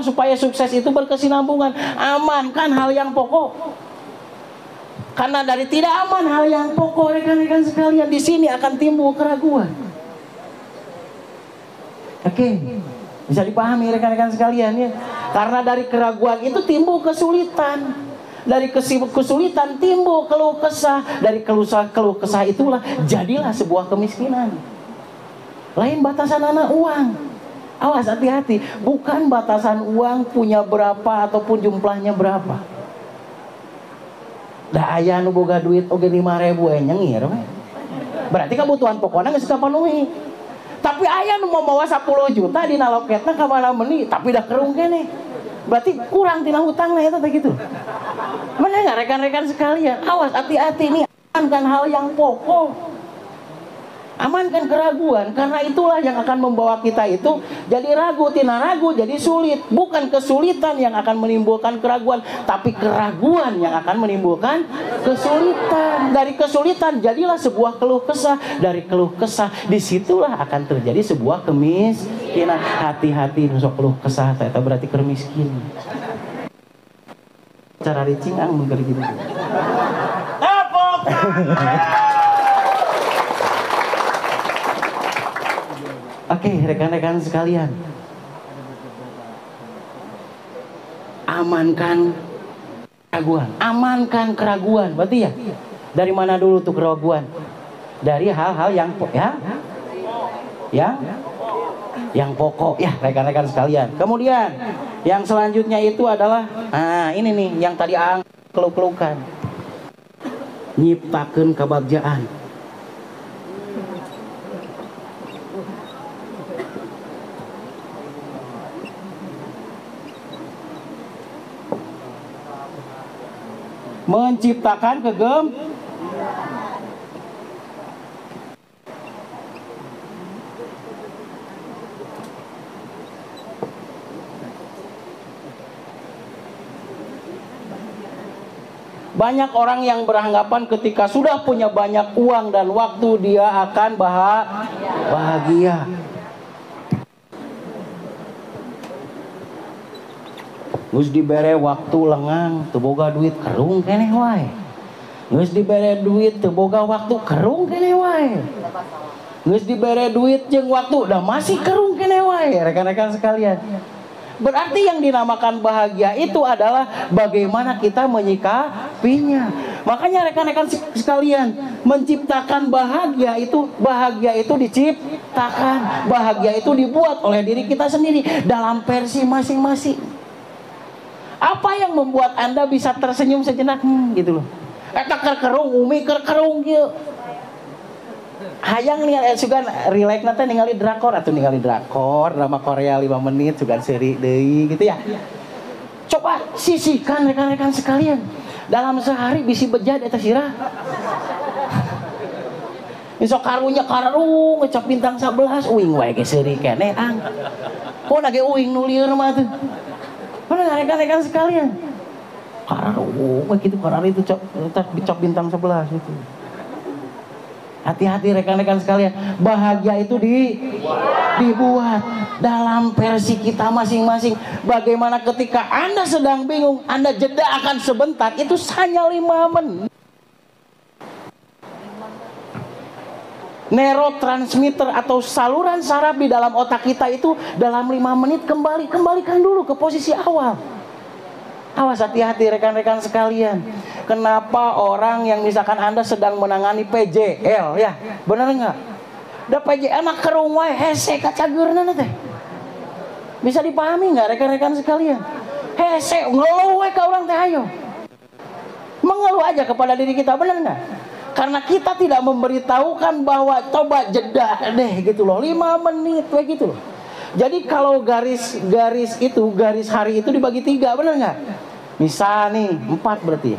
Supaya sukses itu berkesinambungan, amankan hal yang pokok. Karena dari tidak aman hal yang pokok, rekan-rekan sekalian, di sini akan timbul keraguan. Oke, bisa dipahami rekan-rekan sekalian ya. Karena dari keraguan itu timbul kesulitan. Dari kesulitan timbul keluh kesah. Dari keluh kesah itulah jadilah sebuah kemiskinan. Lain batasan anak uang. Awas, hati-hati, bukan batasan uang punya berapa ataupun jumlahnya berapa. Dah aya nu boga duit oge 5.000 nyengir we. Berarti kebutuhan pokoknya geus kapenuhi. Tapi aya nu mau mawa 10 juta dina loketna ka mana meuni tapi dah kerung keneh. Berarti kurang tina hutangna eta teh gitu. Mana enggak rekan-rekan sekalian? Awas, hati-hati nih, amankan hal yang pokok. Amankan keraguan, karena itulah yang akan membawa kita itu jadi ragu, tina ragu jadi sulit. Bukan kesulitan yang akan menimbulkan keraguan, tapi keraguan yang akan menimbulkan kesulitan. Dari kesulitan jadilah sebuah keluh kesah. Dari keluh kesah disitulah akan terjadi sebuah kemiskinan. Hati-hati nusok keluh kesah, itu berarti kermiskin. Cara ricing ang mengger gitu. Oke, rekan-rekan sekalian, amankan keraguan, berarti ya. Dari mana dulu tuh keraguan? Dari hal-hal yang pokok ya, rekan-rekan sekalian. Kemudian yang selanjutnya itu adalah, ini nih yang tadi ang keluh-keluhkan, nyiptakeun kabagjaan. Menciptakan banyak orang yang beranggapan ketika sudah punya banyak uang dan waktu dia akan bahagia. Geus dibere waktu lengang, teu boga duit kerung keneh wae. Geus dibere duit teu boga waktu kerung keneh wae. Geus dibere duit jeung waktu dah masih kerung keneh wae, rekan-rekan sekalian. Berarti yang dinamakan bahagia itu adalah bagaimana kita menyikapinya. Makanya rekan-rekan sekalian, menciptakan bahagia itu diciptakan. Bahagia itu dibuat oleh diri kita sendiri dalam versi masing-masing. Apa yang membuat Anda bisa tersenyum sejenak gitu loh. Eta kerkerung umi kerkerung kieu. Hayang nih sugan relax nanti ningali drakor atau ningali drakor drama Korea 5 menit sugan seri deui gitu ya. Coba sisihkan rekan-rekan sekalian. Dalam sehari bisi bejat eta sirah. Isok karunya karung ngecap bintang 11 uing wae ge seri keneh ang. Kok nage uing nu lieur mah tuh. Mana rekan-rekan sekalian? Karena itu cok bintang 11 itu. Hati-hati rekan-rekan sekalian, bahagia itu dibuat dalam versi kita masing-masing. Bagaimana ketika Anda sedang bingung, Anda jeda akan sebentar, itu hanya 5 menit. Neurotransmitter atau saluran saraf di dalam otak kita itu dalam 5 menit kembalikan dulu ke posisi awal. Awas, hati-hati rekan-rekan sekalian. Kenapa orang yang misalkan Anda sedang menangani PJL ya, benar nggak? Da PJL mah kerung wae hese kacageurna teh. Bisa dipahami nggak rekan-rekan sekalian? Hese ngeluh we ka urang teh ayo. Mengeluh aja kepada diri kita, benar nggak? Karena kita tidak memberitahukan bahwa coba jeda deh gitu loh, 5 menit kayak gitu loh. Jadi kalau garis hari itu dibagi 3, benar nggak? Misal nih 4 berarti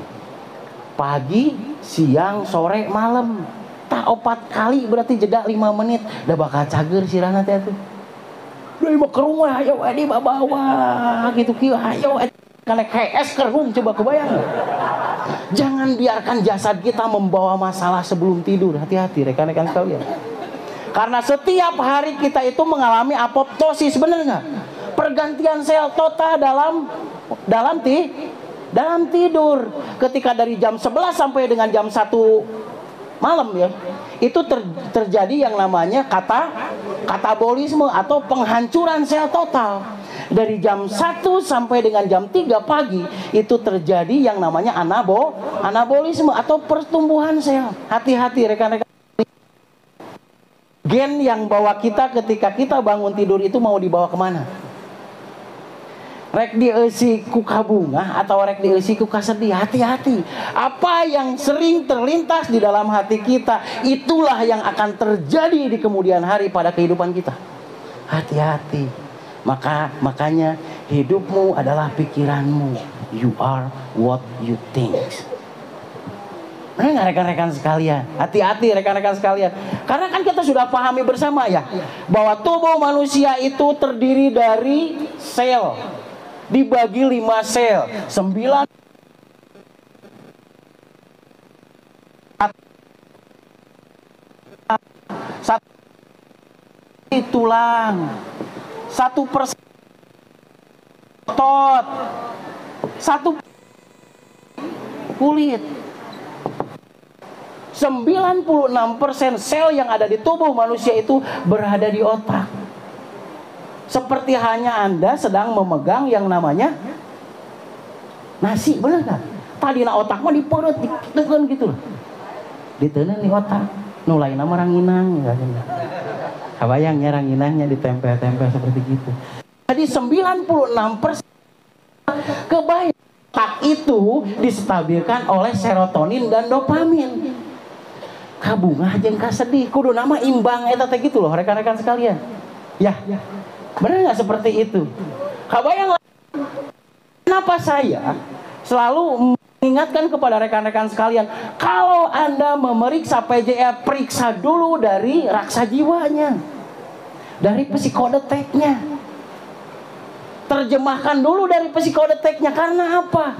pagi, siang, sore, malam. Tak 4 kali berarti jeda 5 menit. Udah bakal cager sirana teh tuh. Udah mau ke rumah, ayo di bawa gitu kieu, ayo. Karena kayak es kerung, coba kebayang. Jangan biarkan jasad kita membawa masalah sebelum tidur. Hati-hati rekan-rekan sekalian. Karena setiap hari kita itu mengalami apoptosis, benar nggak? Pergantian sel total dalam tidur. Ketika dari jam 11 sampai dengan jam 1 malam ya, itu terjadi yang namanya katabolisme atau penghancuran sel total. Dari jam 1 sampai dengan jam 3 pagi itu terjadi yang namanya anabolisme atau pertumbuhan sel. Hati-hati rekan-rekan. Gen yang bawa kita ketika kita bangun tidur itu mau dibawa kemana? Rek dieusi ku kabunga atau rek dieusi ku kasedih. Hati-hati. Apa yang sering terlintas di dalam hati kita, itulah yang akan terjadi di kemudian hari pada kehidupan kita. Hati-hati. Makanya hidupmu adalah pikiranmu. You are what you think. Nah, rekan-rekan sekalian, hati-hati rekan-rekan sekalian. Karena kan kita sudah pahami bersama ya, bahwa tubuh manusia itu terdiri dari sel. Dibagi 5 sel, 9 satu tulang, 1% otot, 1 kulit. 96% sel yang ada di tubuh manusia itu berada di otak. Seperti hanya Anda sedang memegang yang namanya nasi, bener kan? Tadi na otak mah di perut, ditekan gitu loh. Ditekan di otak. Nu lain nama ranginang. Kabayangnya ranginangnya ditempel-tempel seperti gitu. Jadi 96% kebayang otak itu distabilkan oleh serotonin dan dopamin. Kabungah jeung kasedih kudu nama imbang eta teh gitu loh rekan-rekan sekalian. Ya. Benar nggak seperti itu? Kabayang kenapa saya selalu mengingatkan kepada rekan-rekan sekalian, kalau Anda memeriksa PJA, periksa dulu dari raksa jiwanya, dari psikodeteknya. Terjemahkan dulu dari psikodeteknya. Karena apa?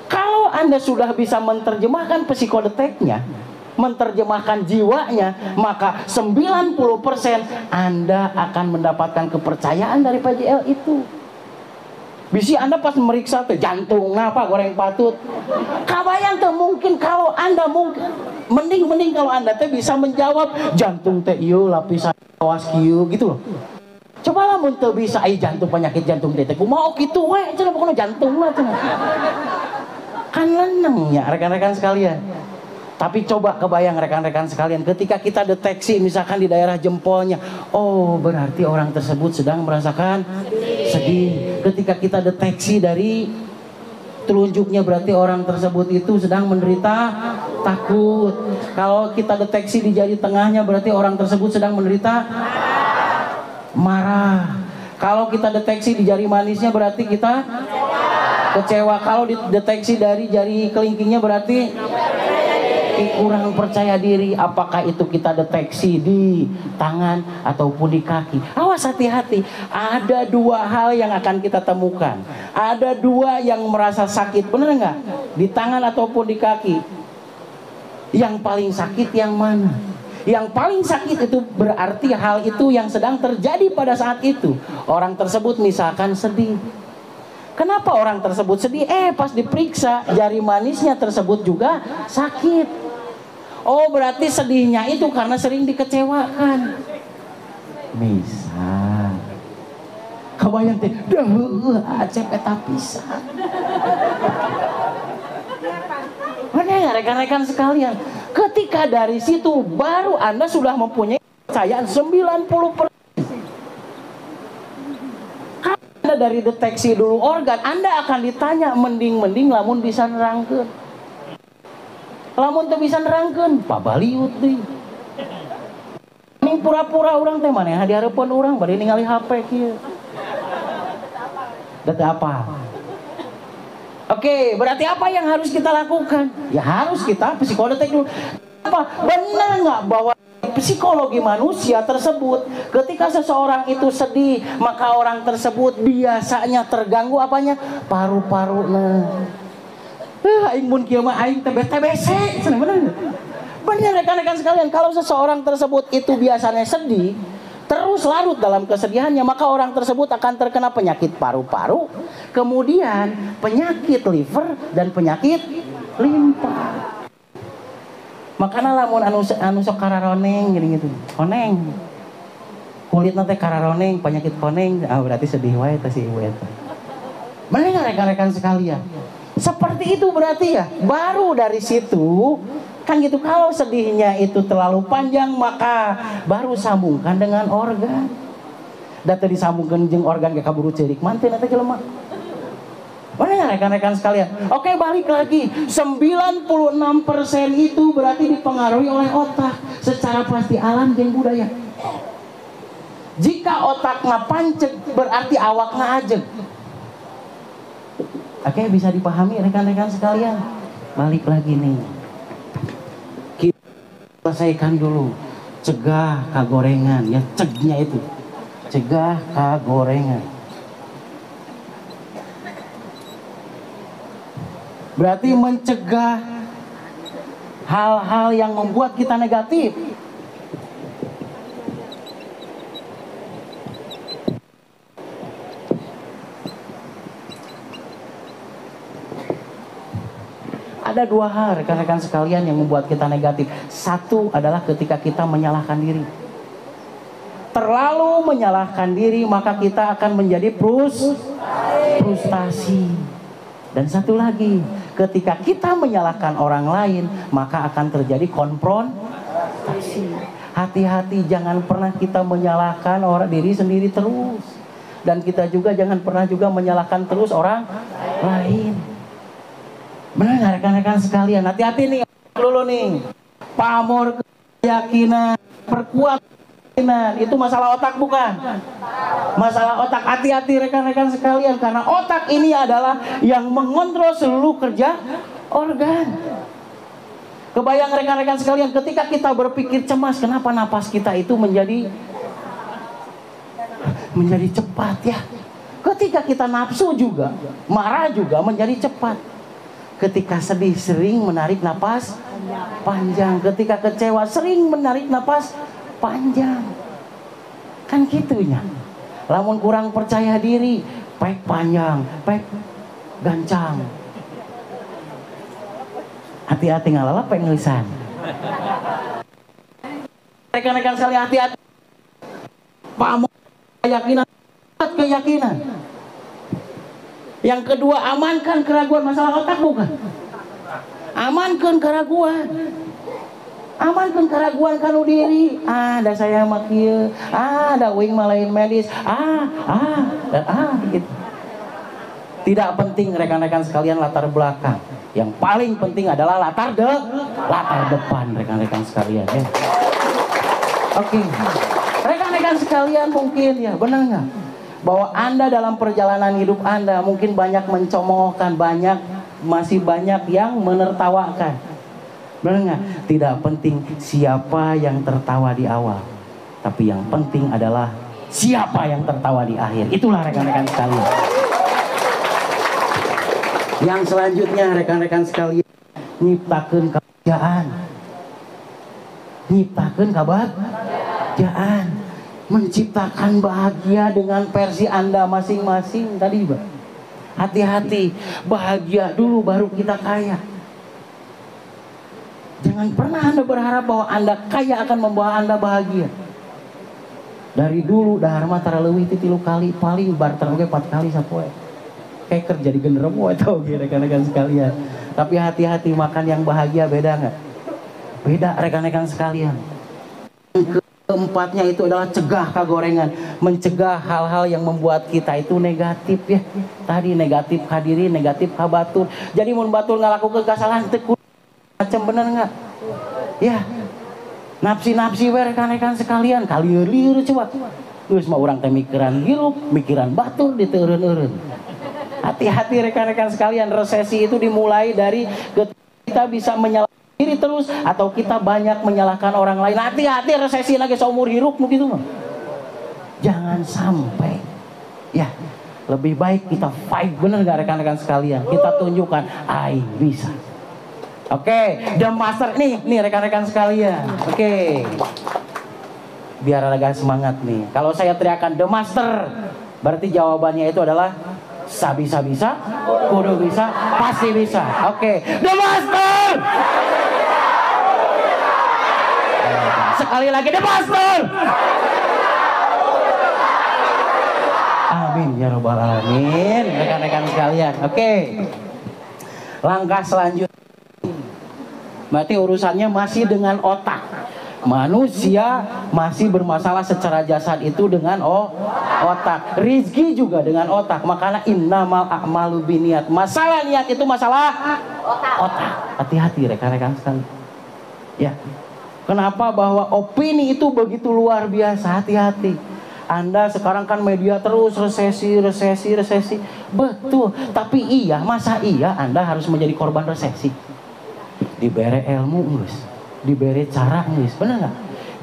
Kalau Anda sudah bisa menerjemahkan psikodeteknya, menerjemahkan jiwanya, maka 90% Anda akan mendapatkan kepercayaan dari PJL itu. Bisi Anda pas meriksa tuh jantung apa goreng patut. Kabayang tuh mungkin kalau Anda mending kalau Anda teh bisa menjawab jantung teh ieu lapisan awas kieu gitu loh. Coba lah mun teu bisa ai jantung penyakit jantung teh kumaha kitu we cenah pokona jantung mah cenah. Kan leneng ya rekan-rekan sekalian. Tapi coba kebayang rekan-rekan sekalian, ketika kita deteksi misalkan di daerah jempolnya, oh berarti orang tersebut sedang merasakan sedih. Ketika kita deteksi dari telunjuknya, berarti orang tersebut itu sedang menderita takut. Kalau kita deteksi di jari tengahnya, berarti orang tersebut sedang menderita marah. Kalau kita deteksi di jari manisnya, berarti kita kecewa. Kalau dideteksi dari jari kelingkingnya, berarti kurang percaya diri. Apakah itu kita deteksi di tangan ataupun di kaki? Awas, hati-hati. Ada 2 hal yang akan kita temukan. Ada 2 yang merasa sakit, benar nggak? Di tangan ataupun di kaki. Yang paling sakit yang mana? Yang paling sakit itu berarti hal itu yang sedang terjadi pada saat itu. Orang tersebut misalkan sedih. Kenapa orang tersebut sedih? Pas diperiksa jari manisnya tersebut juga sakit. Oh berarti sedihnya itu karena sering dikecewakan. Misal kabayang teh acep eta pisan. Mana ya rekan-rekan sekalian, ketika dari situ baru Anda sudah mempunyai kepercayaan 90%. Anda dari deteksi dulu organ, Anda akan ditanya mending lamun bisa nerangkeun. Lamun teu bisa nerangkeun, pabaliut deui. Ning pura-pura urang teh maneh di hareupeun urang bade ningali HP kieu. Data apa? Oke, berarti apa yang harus kita lakukan? Ya harus kita psikodetek dulu. Apa? Benar nggak bahwa psikologi manusia tersebut, ketika seseorang itu sedih, maka orang tersebut biasanya terganggu apanya? Paru-paru. Aing mun kieu mah aing TBC, bener. Benar rekan-rekan sekalian, kalau seseorang tersebut itu biasanya sedih, terus larut dalam kesedihannya, maka orang tersebut akan terkena penyakit paru-paru, kemudian penyakit liver dan penyakit limpa. Makanya lamun anu sok kararoneng gitu. Koneng. Kulitna teh kararoneng, penyakit koneng, berarti sedih wae teh si ieu eta. Mana rekan-rekan sekalian? Seperti itu berarti ya. Baru dari situ kan gitu, kalau sedihnya itu terlalu panjang maka baru sambungkan dengan organ. Data disambungkan jeung organ ge kaburu ceurik manten eta jelema. Mana rekan-rekan sekalian? Oke, balik lagi. 96% itu berarti dipengaruhi oleh otak secara pasti alam jeung budaya. Jika otaknya panceg berarti awaknya ajeg. Oke, bisa dipahami rekan-rekan sekalian. Balik lagi nih. Kita selesaikan dulu. Cegah kagorengan, ya cegnya itu. Cegah kagorengan. Berarti mencegah hal-hal yang membuat kita negatif. Ada dua hal rekan-rekan sekalian yang membuat kita negatif. Satu adalah ketika kita menyalahkan diri. Terlalu menyalahkan diri maka kita akan menjadi frustasi. Dan satu lagi, ketika kita menyalahkan orang lain maka akan terjadi konfrontasi. Hati-hati, jangan pernah kita menyalahkan orang diri sendiri terus. Dan kita juga jangan pernah juga menyalahkan terus orang lain. Benar rekan-rekan sekalian, hati-hati nih dulu nih. Pamor keyakinan, perkuat keyakinan, itu masalah otak bukan? Masalah otak. Hati-hati rekan-rekan sekalian, karena otak ini adalah yang mengontrol seluruh kerja organ. Kebayang rekan-rekan sekalian, ketika kita berpikir cemas, kenapa napas kita itu menjadi cepat ya? Ketika kita nafsu juga, marah juga menjadi cepat. Ketika sedih sering menarik napas panjang. Ketika kecewa sering menarik napas panjang. Kan gitunya. Lamun kurang percaya diri, pek panjang, pek gancang. Hati-hati ngalalap pek ngelisan. Rekan-rekan sekalian, hati-hati. Pamor keyakinan. Yang kedua, amankan keraguan. Masalah otak bukan? Amankan keraguan. Amankan keraguan kanu diri. Da saya mah kieu. Da wing malain medis. Gitu. Tidak penting rekan-rekan sekalian latar belakang. Yang paling penting adalah latar depan rekan-rekan sekalian ya. Oke. Rekan-rekan sekalian mungkin ya, benar nggak? Bahwa Anda dalam perjalanan hidup Anda mungkin banyak mencemoohkan, masih banyak yang menertawakan. Benar nggak? Tidak penting siapa yang tertawa di awal, tapi yang penting adalah siapa yang tertawa di akhir. Itulah rekan-rekan sekalian. Yang selanjutnya rekan-rekan sekalian, nyiptakeun kebahagiaan. Nyiptakeun kebahagiaan. Menciptakan bahagia dengan versi Anda masing-masing tadi, Pak. Hati-hati, bahagia dulu baru kita kaya. Jangan pernah Anda berharap bahwa Anda kaya akan membawa Anda bahagia. Dari dulu dahar mah tara leuwih ti 3 kali, paling barter oge 4 kali sapoe. Kayak kerja di genderuwo eta oge rekan-rekan sekalian. Tapi hati-hati, makan yang bahagia beda enggak? Beda rekan-rekan sekalian. Keempatnya itu adalah cegah kagorengan, mencegah hal-hal yang membuat kita itu negatif ya. Tadi negatif ka diri, negatif ka batur. Jadi mun batur ngalakukeun kesalahan teu macam bener enggak? Ya. Nafsi-nafsi we rekan-rekan sekalian, kalieur-lieur coba. Geus mah urang teh mikiran hirup, mikiran batur diteureun-eureun. Hati-hati rekan-rekan sekalian, resesi itu dimulai dari kita bisa menyalahkan diri terus atau kita banyak menyalahkan orang lain. Hati-hati resesi lagi seumur hidup begitu mah. Jangan sampai. Ya, lebih baik kita fight, bener gak rekan-rekan sekalian? Kita tunjukkan, I bisa. Oke, The Master nih rekan-rekan sekalian. Oke. Biar agak semangat nih. Kalau saya teriakan The Master, berarti jawabannya itu adalah bisa, kudu bisa, pasti bisa. Oke, The Master. Sekali lagi The Master. Amin ya rabbal alamin, rekan-rekan sekalian. Oke. Langkah selanjutnya, berarti urusannya masih dengan otak. Manusia masih bermasalah secara jasad itu dengan otak. Rizki juga dengan otak. Makanya innamal a'malu binniat. Masalah niat itu masalah otak. Hati-hati rekan-rekan sekalian. Ya. Kenapa bahwa opini itu begitu luar biasa? Hati-hati. Anda sekarang kan media terus resesi. Betul. Tapi iya, masa iya Anda harus menjadi korban resesi? Diberi ilmu ngus, diberi cara ngus, bener nggak?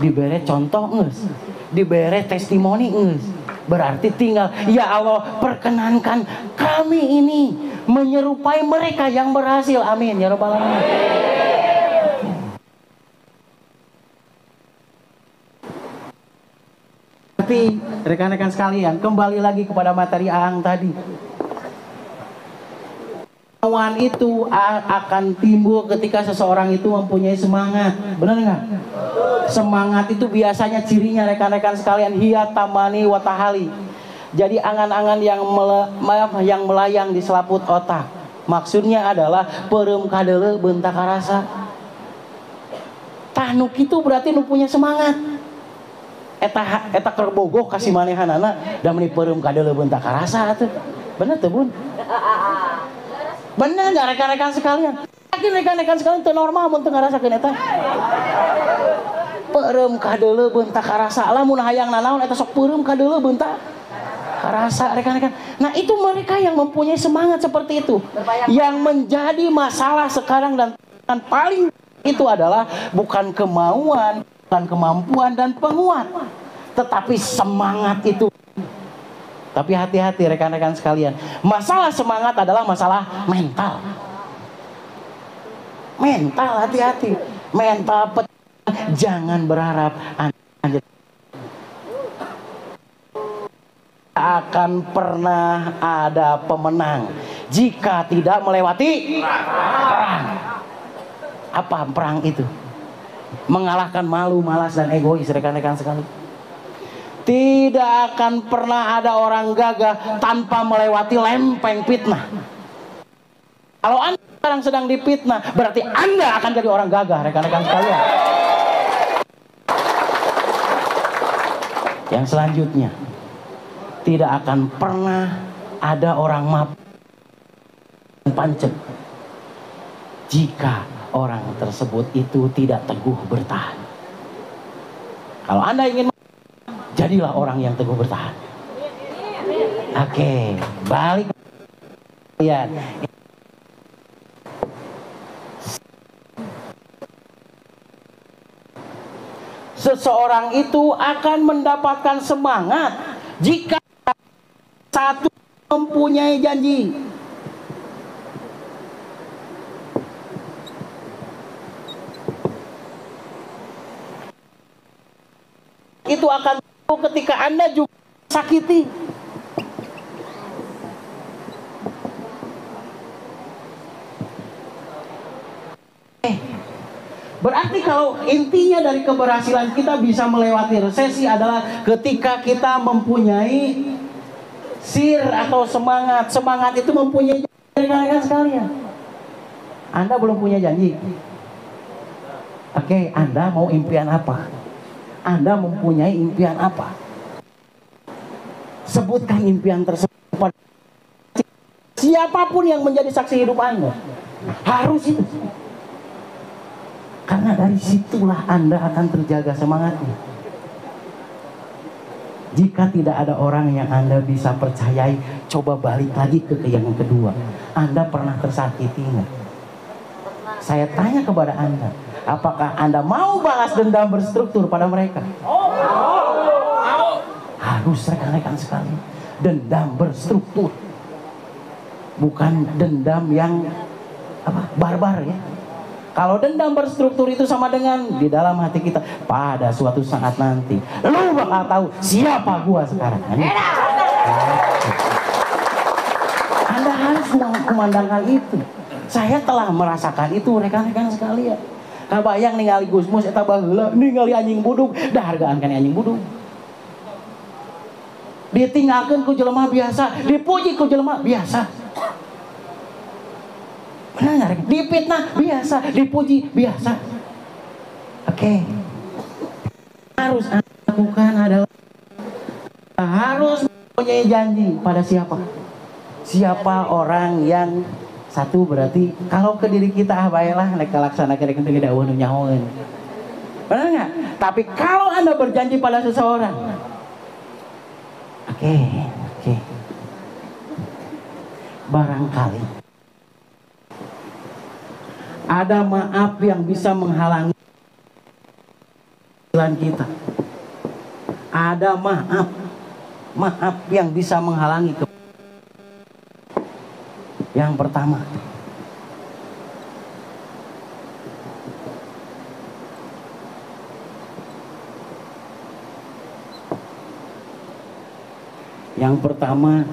Diberi contoh ngus, diberi testimoni ngus. Berarti tinggal, ya Allah perkenankan kami ini menyerupai mereka yang berhasil. Amin ya rabbal alamin. Tapi rekan-rekan sekalian, kembali lagi kepada materi Aang tadi. Kemauan itu akan timbul ketika seseorang itu mempunyai semangat. Benar nggak? Semangat itu biasanya cirinya rekan-rekan sekalian hiya tamani watahali. Jadi angan-angan yang melayang di selaput otak. Maksudnya adalah perem kadele bentak rasa. Tanuk itu berarti nu punya semangat. Eta kerbogoh kasih manehanana dan meni perem kadele bentak rasa tuh. Benar tuh bun? Benar nggak rekan-rekan sekalian? Yakin rekan-rekan sekalian itu normal untuk ngarasakeun eta. Perem kadele bentak rasa. Lamun hayang nanaon eta sok perem kadele bentak rasa rekan-rekan. Nah itu mereka yang mempunyai semangat seperti itu. Yang menjadi masalah sekarang dan paling itu adalah bukan kemauan, bukan kemampuan dan penguat, tetapi semangat itu. Tapi hati-hati rekan-rekan sekalian, masalah semangat adalah masalah mental. Mental, hati-hati. Mental jangan berharap Anda akan pernah ada pemenang jika tidak melewati perang. Apa perang itu? Mengalahkan malu, malas dan egois rekan-rekan sekalian. Tidak akan pernah ada orang gagah tanpa melewati lempeng fitnah. Kalau Anda sekarang sedang difitnah, berarti Anda akan jadi orang gagah, rekan-rekan sekalian. Yang selanjutnya, tidak akan pernah ada orang mabuk pancet jika orang tersebut itu tidak teguh bertahan. Kalau Anda ingin, jadilah orang yang teguh bertahan. Oke, balik kalian. Seseorang itu akan mendapatkan semangat jika satu mempunyai janji. Itu akan ketika Anda juga sakiti. Berarti kalau intinya dari keberhasilan kita bisa melewati resesi adalah ketika kita mempunyai sir atau semangat. Semangat itu mempunyai janji, rekan-rekan sekalian. Anda belum punya janji. Oke, Anda mau impian apa? Anda mempunyai impian apa? Sebutkan impian tersebut. Siapapun yang menjadi saksi hidup Anda, harus itu. Karena dari situlah Anda akan terjaga semangatnya. Jika tidak ada orang yang Anda bisa percayai, coba balik lagi ke yang kedua. Anda pernah tersakiti nggak? Saya tanya kepada Anda, apakah Anda mau balas dendam berstruktur pada mereka? Harus rekan-rekan sekali, dendam berstruktur, bukan dendam yang barbar ya. Kalau dendam berstruktur itu sama dengan di dalam hati kita, pada suatu saat nanti lu bakal tahu siapa gua sekarang. Anda harus memandangkan itu. Saya telah merasakan itu rekan-rekan sekalian. Kabayang ningali Gusmus eta baheula ningali anjing budug, dah hargaan kan anjing budug. Ditinggalkeun ku jelema biasa, dipuji ku jelema biasa. Benar, dipitnah biasa, dipuji biasa. Oke. Harus Anda lakukan adalah harus mempunyai janji pada siapa? Siapa orang yang satu berarti kalau ke diri kita baiklah nek laksanakeun teh geus dawuh nu nyahoeun. Benar enggak? Tapi kalau Anda berjanji pada seseorang, oke. Barangkali ada maaf yang bisa menghalangi jalan kita. Ada maaf yang bisa menghalangi. Yang pertama,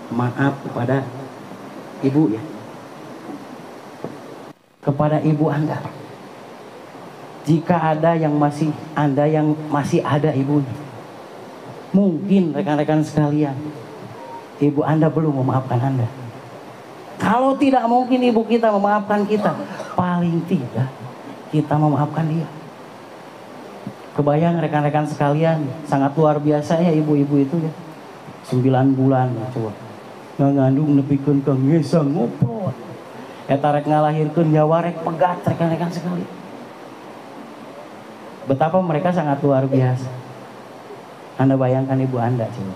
maaf kepada ibu ya. Kepada ibu Anda. Jika ada yang masih ada ibunya. Mungkin rekan-rekan sekalian, ibu Anda belum memaafkan Anda. Kalau tidak mungkin ibu kita memaafkan kita, paling tidak kita memaafkan dia. Kebayang rekan-rekan sekalian, sangat luar biasa ya ibu-ibu itu ya. 9 bulan coba. Ngandung nepikeun ka ngesang ngoprot. Eta rek ngalahirkeun nyawa rek pegat rekan-rekan sekali. Betapa mereka sangat luar biasa. Anda bayangkan ibu Anda coba.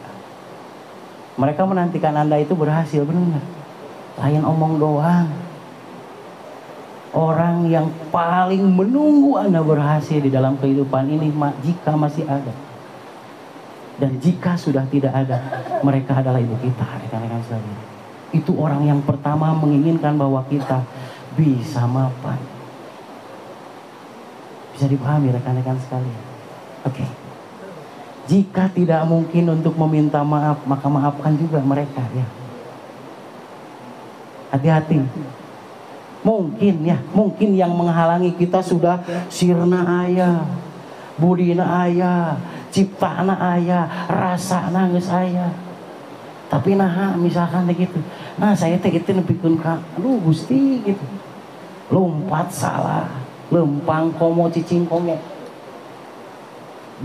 Mereka menantikan Anda itu berhasil, benar. Lain omong doang. Orang yang paling menunggu Anda berhasil di dalam kehidupan ini jika masih ada. Dan jika sudah tidak ada, mereka adalah ibu kita, rekan-rekan sekalian. Itu orang yang pertama menginginkan bahwa kita bisa maafkan. Bisa dipahami rekan-rekan sekalian. Oke. Jika tidak mungkin untuk meminta maaf, maka maafkan juga mereka ya. Hati-hati. Mungkin yang menghalangi kita sudah sirna aya, budina aya, ciptana aya, rasana geus aya. Tapi misalkan gitu. Saya teh itu nepikeun ka aduh Gusti gitu. Lompat salah, lempang komo cicing konge.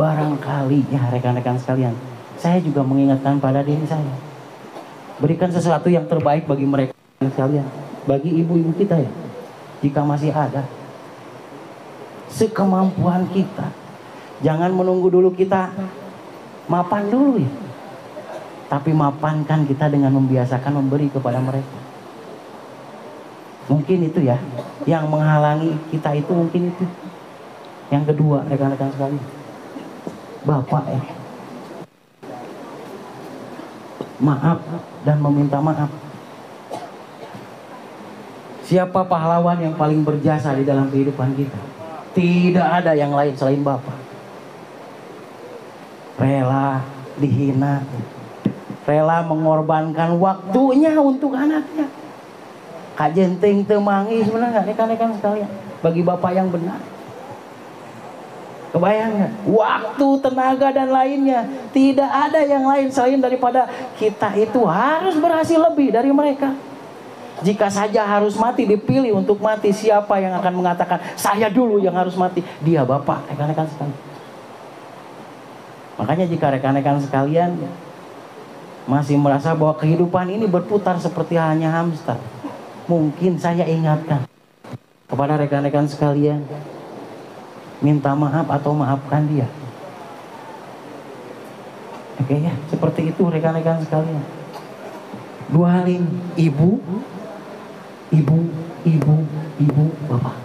Barangkali ya rekan-rekan sekalian, saya juga mengingatkan pada diri saya. Berikan sesuatu yang terbaik bagi mereka sekalian, bagi ibu-ibu kita ya. Jika masih ada, sekemampuan kita. Jangan menunggu dulu kita mapan dulu ya. Tapi mapankan kita dengan membiasakan memberi kepada mereka. Mungkin itu ya, yang menghalangi kita itu mungkin itu. Yang kedua, rekan-rekan sekalian, Bapak ya. Maaf dan meminta maaf. Siapa pahlawan yang paling berjasa di dalam kehidupan kita? Tidak ada yang lain selain Bapak. Rela dihina, rela mengorbankan waktunya untuk anaknya. Kajenting teu manggih sebenarnya rekan-rekan sekalian. Bagi Bapak yang benar. Kebayang gak? Waktu, tenaga dan lainnya. Tidak ada yang lain selain daripada kita itu harus berhasil lebih dari mereka. Jika saja harus mati, dipilih untuk mati, siapa yang akan mengatakan saya dulu yang harus mati? Dia Bapak, rekan-rekan sekalian. Makanya jika rekan-rekan sekalian masih merasa bahwa kehidupan ini berputar seperti hanya hamster, mungkin saya ingatkan kepada rekan-rekan sekalian, minta maaf atau maafkan dia. Oke ya, seperti itu rekan-rekan sekalian. Dua hal ini, ibu ibu, bapak.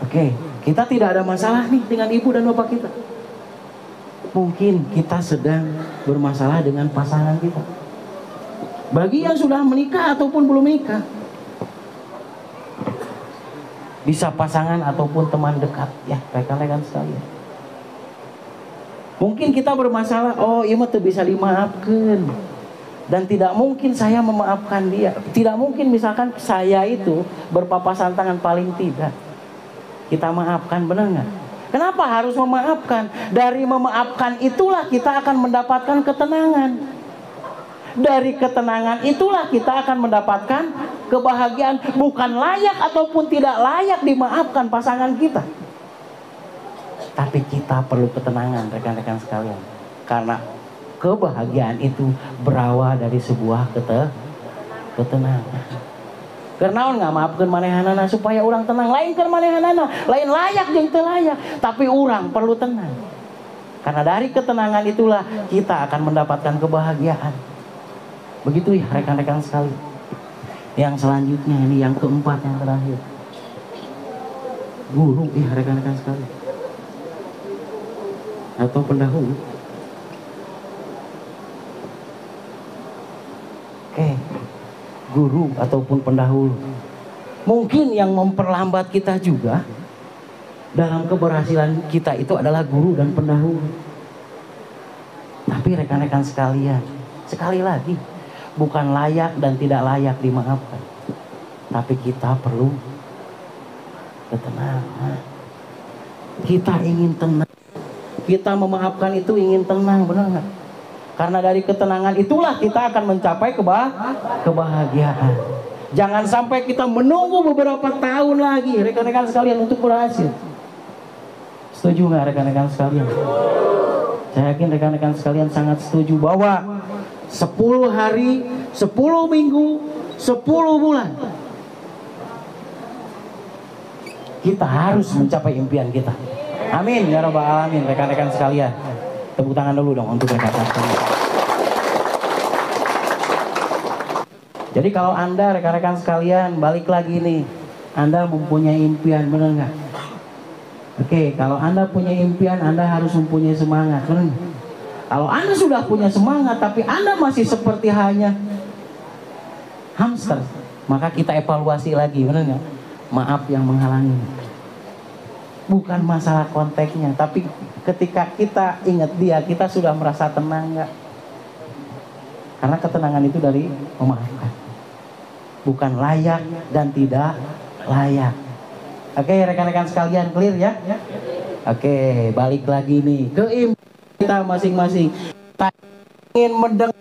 Oke, kita tidak ada masalah nih dengan ibu dan bapak kita. Mungkin kita sedang bermasalah dengan pasangan kita. Bagi yang sudah menikah ataupun belum menikah, bisa pasangan ataupun teman dekat, ya rekan-rekan sekalian. Mungkin kita bermasalah, oh iya mah tuh bisa dimaafkan, dan tidak mungkin saya memaafkan dia. Tidak mungkin misalkan saya itu berpapasan tangan, paling tidak kita maafkan, benar nggak? Kenapa harus memaafkan? Dari memaafkan itulah kita akan mendapatkan ketenangan. Dari ketenangan itulah kita akan mendapatkan kebahagiaan. Bukan layak ataupun tidak layak dimaafkan pasangan kita, tapi kita perlu ketenangan, rekan-rekan sekalian. Karena kebahagiaan itu berawal dari sebuah ketenangan. Karena nggak maafkan manehanana supaya orang tenang. Lain kan manehanana, lain layak jeung teu layak, tapi orang perlu tenang. Karena dari ketenangan itulah kita akan mendapatkan kebahagiaan. Begitu ya rekan-rekan sekalian. Yang selanjutnya ini yang keempat, yang terakhir, guru ya rekan-rekan sekalian, atau pendahulu. Oke, guru ataupun pendahulu. Mungkin yang memperlambat kita juga dalam keberhasilan kita itu adalah guru dan pendahulu. Tapi rekan-rekan sekalian, sekali lagi, bukan layak dan tidak layak dimaafkan, tapi kita perlu ketenangan. Kita ingin tenang. Kita memaafkan itu ingin tenang, benar nggak? Karena dari ketenangan itulah kita akan mencapai kebahagiaan. Jangan sampai kita menunggu beberapa tahun lagi, rekan-rekan sekalian, untuk berhasil. Setuju nggak rekan-rekan sekalian? Saya yakin rekan-rekan sekalian sangat setuju bahwa 10 hari, 10 minggu, 10 bulan kita harus mencapai impian kita. Amin ya rabbal alamin. Rekan-rekan sekalian, tepuk tangan dulu dong untuk rekan-rekan sekalian. Jadi kalau Anda, rekan-rekan sekalian, balik lagi nih, Anda mempunyai impian, benar nggak? Oke, kalau Anda punya impian, Anda harus mempunyai semangat, benar nggak? Kalau Anda sudah punya semangat tapi Anda masih seperti hanya hamster, maka kita evaluasi lagi, benar nggak? Maaf yang menghalangi. Bukan masalah konteksnya, tapi ketika kita ingat dia, kita sudah merasa tenang nggak? Karena ketenangan itu dari memaafkan, bukan layak dan tidak layak. Oke, rekan-rekan sekalian, clear ya? Oke, balik lagi nih ke kita masing-masing. Kita ingin mendengar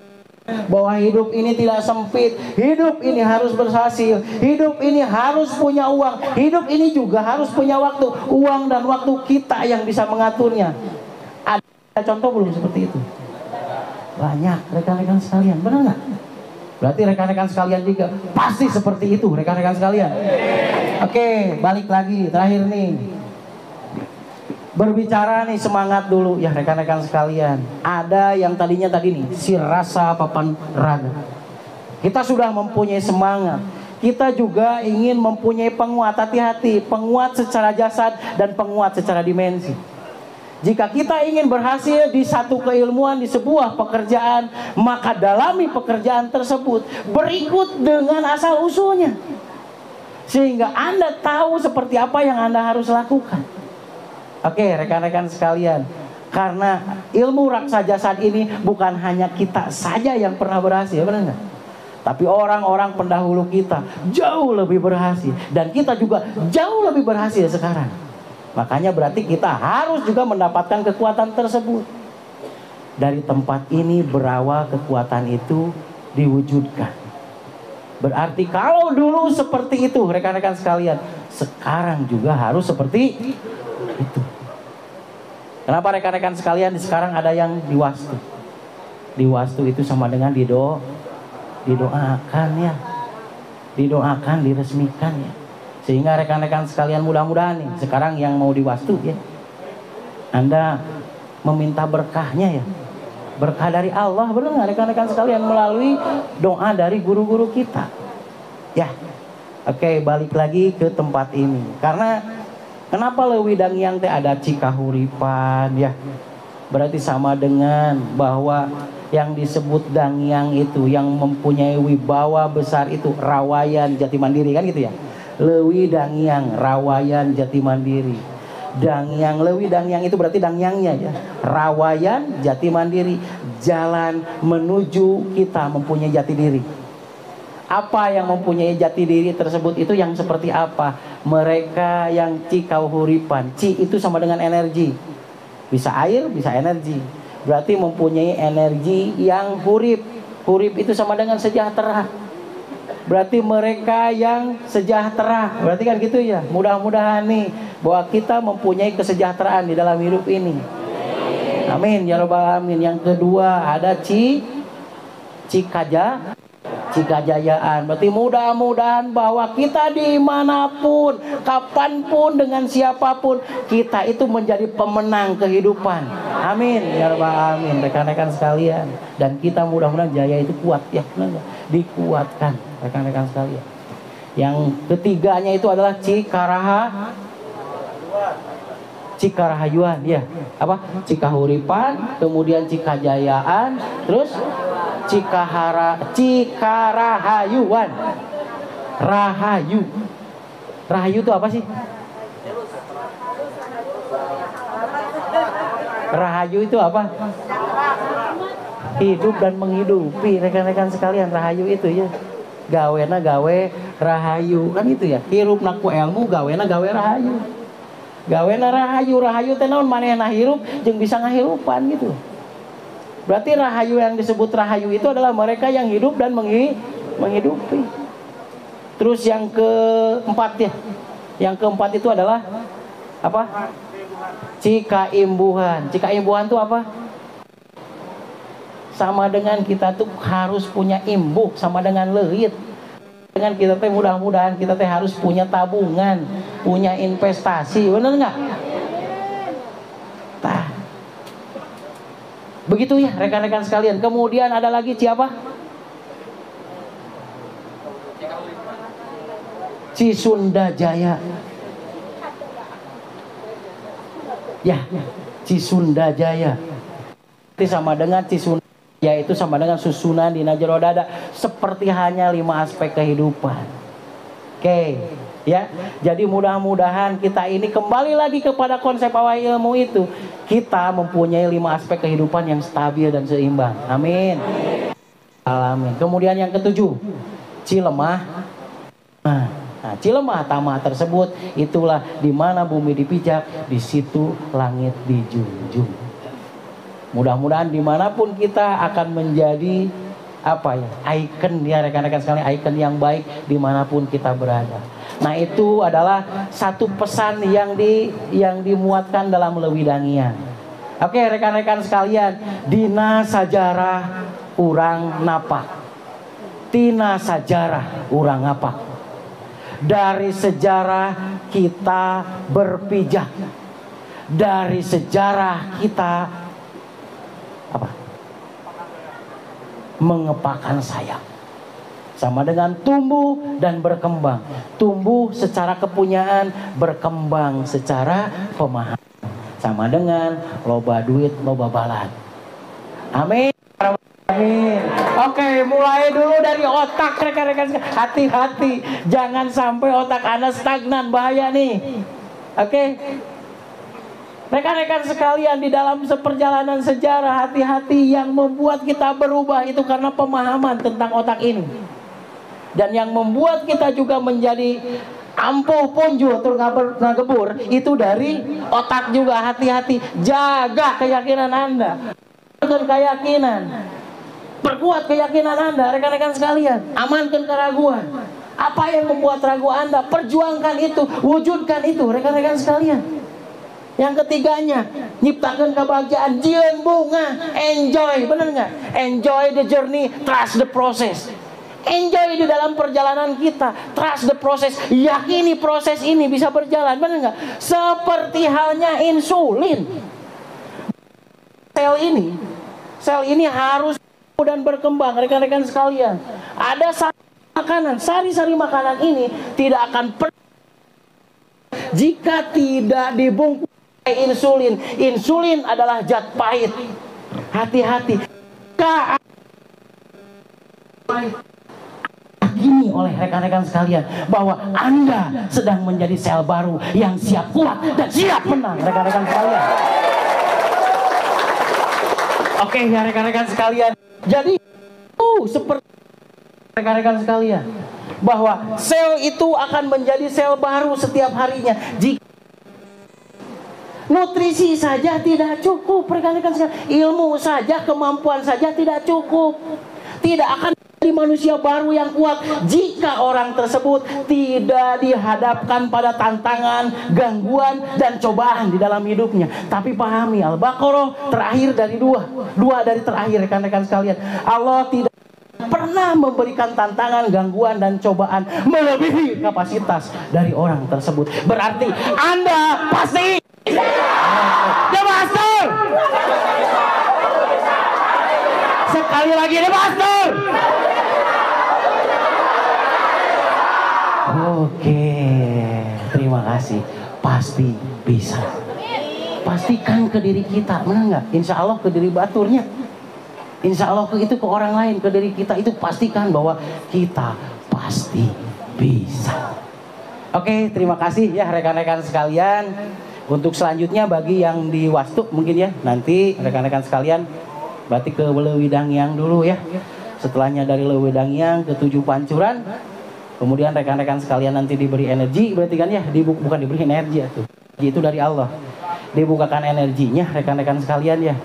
bahwa hidup ini tidak sempit, hidup ini harus berhasil, hidup ini harus punya uang, hidup ini juga harus punya waktu. Uang dan waktu kita yang bisa mengaturnya. Ada contoh belum seperti itu? Banyak rekan-rekan sekalian, benar nggak? Berarti rekan-rekan sekalian juga pasti seperti itu, rekan-rekan sekalian. Oke, balik lagi, terakhir nih. Berbicara nih semangat dulu ya rekan-rekan sekalian. Ada yang tadinya tadi nih, si rasa papan raga. Kita sudah mempunyai semangat. Kita juga ingin mempunyai penguat, hati-hati, penguat secara jasad dan penguat secara dimensi. Jika kita ingin berhasil di satu keilmuan, di sebuah pekerjaan, maka dalami pekerjaan tersebut berikut dengan asal usulnya, sehingga Anda tahu seperti apa yang Anda harus lakukan. Oke, rekan-rekan sekalian, karena ilmu raksa jasad ini bukan hanya kita saja yang pernah berhasil, benar nggak? Tapi orang-orang pendahulu kita jauh lebih berhasil, dan kita juga jauh lebih berhasil sekarang. Makanya berarti kita harus juga mendapatkan kekuatan tersebut. Dari tempat ini berawal kekuatan itu diwujudkan. Berarti kalau dulu seperti itu, rekan-rekan sekalian, sekarang juga harus seperti itu. Kenapa rekan-rekan sekalian sekarang ada yang diwastu? Diwastu itu sama dengan didoakan ya. Didoakan, diresmikan ya. Sehingga rekan-rekan sekalian mudah-mudahan nih, sekarang yang mau diwastu ya, Anda meminta berkahnya ya. Berkah dari Allah, benar nggak rekan-rekan sekalian, melalui doa dari guru-guru kita. Ya, oke, balik lagi ke tempat ini. Karena kenapa leuwih dangiang teh ada cikahuripan ya? Berarti sama dengan bahwa yang disebut dangiang itu yang mempunyai wibawa besar itu Rawayan Jati Mandiri kan gitu ya. Leuwih dangiang Rawayan Jati Mandiri. Dangiang leuwih dangiang itu berarti dangiangnya ya. Rawayan Jati Mandiri, jalan menuju kita mempunyai jati diri. Apa yang mempunyai jati diri tersebut itu yang seperti apa? Mereka yang cikahuripan. Ci itu sama dengan energi. Bisa air, bisa energi. Berarti mempunyai energi yang hurip. Hurip itu sama dengan sejahtera. Berarti mereka yang sejahtera. Berarti kan gitu ya. Mudah-mudahan nih bahwa kita mempunyai kesejahteraan di dalam hidup ini. Amin ya rabbal alamin. Yang kedua ada Cikajayaan. Berarti mudah-mudahan bahwa kita dimanapun, kapanpun, dengan siapapun, kita itu menjadi pemenang kehidupan. Amin ya rabbal alamin, rekan-rekan sekalian. Dan kita mudah-mudahan jaya itu kuat ya, dikuatkan rekan-rekan sekalian. Yang ketiganya itu adalah Cikarahayuan ya. Apa? Cikahuripan, kemudian Cikajayaan, terus Cikarahayuan. Rahayu itu apa sih? Rahayu itu apa? Hidup dan menghidupi rekan-rekan sekalian. Rahayu itu ya. Gawena gawe rahayu kan itu ya. Hirup naku ilmu, gawena gawe rahayu. Gawena rahayu teh naon manehna hirup jeung bisa ngahirupan gitu. Berarti rahayu yang disebut rahayu itu adalah mereka yang hidup dan menghidupi. Terus yang keempat ya. Yang keempat itu adalah apa? Cikaimbuhan. Cikaimbuhan itu apa? Sama dengan kita tuh harus punya imbuh, sama dengan leuit. Dengan kita teh mudah-mudahan kita teh harus punya tabungan, punya investasi, benar nggak? Tah. Begitu ya rekan-rekan sekalian. Kemudian ada lagi siapa? Cisundajaya. Ya, Cisundajaya. Itu sama dengan Cisundajaya, yaitu sama dengan susunan di jero dada, seperti hanya 5 aspek kehidupan. Oke, ya. Jadi mudah-mudahan kita ini kembali lagi kepada konsep awal ilmu itu. Kita mempunyai 5 aspek kehidupan yang stabil dan seimbang. Amin. Amin. Kemudian yang ketujuh, Cilemah. Nah, Cilemah tamah tersebut itulah di mana bumi dipijak, di situ langit dijunjung. Mudah-mudahan dimanapun kita akan menjadi apa ya, ikon ya rekan-rekan sekalian, ikon yang baik dimanapun kita berada. Nah itu adalah satu pesan yang dimuatkan dalam leuwih dangiang. Oke rekan-rekan sekalian, dina sajarah urang napak, tina sajarah urang napak. Dari sejarah kita berpijak, dari sejarah kita apa? Mengepakkan sayap. Sama dengan tumbuh dan berkembang. Tumbuh secara kepunyaan, berkembang secara pemahaman. Sama dengan loba duit, loba balad. Amin. Amin. Oke, mulai dulu dari otak rekan-rekan. Hati-hati, jangan sampai otak Anda stagnan, bahaya nih. Oke. Rekan-rekan sekalian, di dalam seperjalanan sejarah, hati-hati, yang membuat kita berubah itu karena pemahaman tentang otak ini. Dan yang membuat kita juga menjadi ampuh punju tur ngagebur itu dari otak juga. Hati-hati, jaga keyakinan Anda. Keyakinan, perkuat keyakinan Anda rekan-rekan sekalian. Amankan keraguan. Apa yang membuat ragu Anda, perjuangkan itu, wujudkan itu rekan-rekan sekalian. Yang ketiganya, nyiptakan kebahagiaan, jieun bunga, enjoy, benar nggak? Enjoy the journey, trust the process. Enjoy di dalam perjalanan kita, trust the process, yakini proses ini bisa berjalan, benar nggak? Seperti halnya insulin. Sel ini harus dan berkembang rekan-rekan sekalian. Ada satu makanan, sari-sari makanan ini tidak akan pernah jika tidak dibungkus insulin. Insulin adalah zat pahit. Hati-hati. Gini oleh rekan-rekan sekalian bahwa Anda sedang menjadi sel baru yang siap kuat dan siap menang, rekan-rekan sekalian. Oke ya rekan-rekan sekalian. Jadi seperti rekan-rekan sekalian bahwa sel itu akan menjadi sel baru setiap harinya. Jika nutrisi saja tidak cukup, rekan-rekan sekalian, ilmu saja, kemampuan saja tidak cukup. Tidak akan menjadi manusia baru yang kuat jika orang tersebut tidak dihadapkan pada tantangan, gangguan, dan cobaan di dalam hidupnya. Tapi pahami, Al-Baqarah terakhir dari dua dari terakhir rekan-rekan sekalian. Allah tidak pernah memberikan tantangan, gangguan, dan cobaan melebihi kapasitas dari orang tersebut. Berarti Anda pasti ya Master. Sekali lagi deh Master. Oke, terima kasih. Pasti bisa. Pastikan ke diri kita, benar nggak? Insya Allah ke diri baturnya. Insya Allah itu ke orang lain, ke diri kita itu pastikan bahwa kita pasti bisa. Oke, terima kasih ya rekan-rekan sekalian. Untuk selanjutnya bagi yang di Wastu mungkin ya, nanti rekan-rekan sekalian berarti ke Leuwidangyang dulu ya. Setelahnya dari Leuwidangyang ke 7 Pancuran. Kemudian rekan-rekan sekalian nanti diberi energi, berarti kan ya, bukan diberi energi itu. Itu dari Allah. Dibukakan energinya rekan-rekan sekalian ya.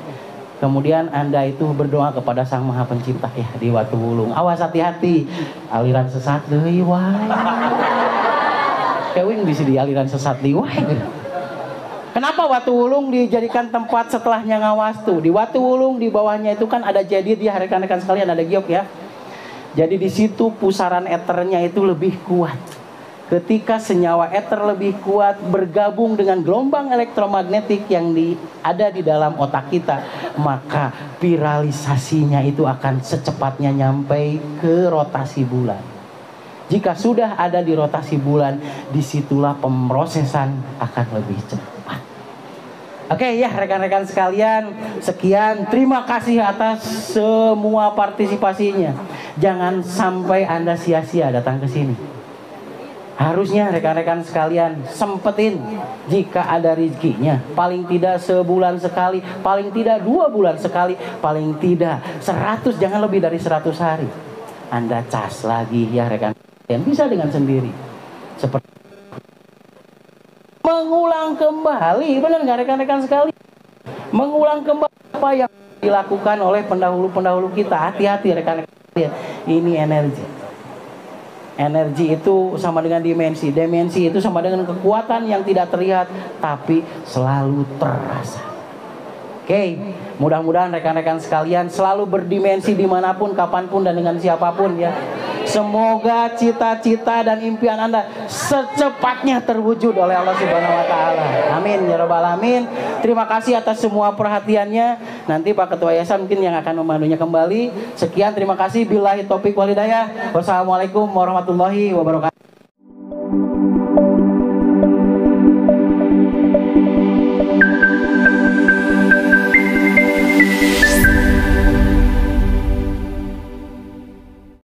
Kemudian Anda itu berdoa kepada Sang Maha Pencipta ya di Watu Wulung. Awas hati-hati, aliran sesat deui wae. Kewing bisa di aliran sesat deui wae. Kenapa Watu Wulung dijadikan tempat setelahnya Ngawastu? Di Watu Wulung di bawahnya itu kan ada jadid ya rekan-rekan sekalian, ada giok ya. Jadi di situ pusaran eternya itu lebih kuat. Ketika senyawa eter lebih kuat bergabung dengan gelombang elektromagnetik yang ada di dalam otak kita, maka viralisasinya itu akan secepatnya nyampe ke rotasi bulan. Jika sudah ada di rotasi bulan, disitulah pemrosesan akan lebih cepat. Oke ya rekan-rekan sekalian, sekian, terima kasih atas semua partisipasinya. Jangan sampai Anda sia-sia datang ke sini. Harusnya rekan-rekan sekalian sempetin jika ada rezekinya. Paling tidak sebulan sekali, paling tidak 2 bulan sekali, paling tidak 100, jangan lebih dari 100 hari. Anda cas lagi ya rekan kalian, bisa dengan sendiri. Seperti mengulang kembali, benar nggak rekan-rekan sekalian? Mengulang kembali apa yang dilakukan oleh pendahulu-pendahulu kita. Hati-hati rekan-rekan sekalian, ini energi. Energi itu sama dengan dimensi. Dimensi itu sama dengan kekuatan yang tidak terlihat tapi selalu terasa. Oke, mudah-mudahan rekan-rekan sekalian selalu berdimensi dimanapun, kapanpun, dan dengan siapapun ya. Semoga cita-cita dan impian Anda secepatnya terwujud oleh Allah Subhanahu wa Ta'ala. Amin ya Rabbal Alamin. Terima kasih atas semua perhatiannya. Nanti Pak Ketua Yayasan mungkin yang akan memandunya kembali. Sekian, terima kasih. Billahi taufik wal hidayah. Wassalamualaikum warahmatullahi wabarakatuh.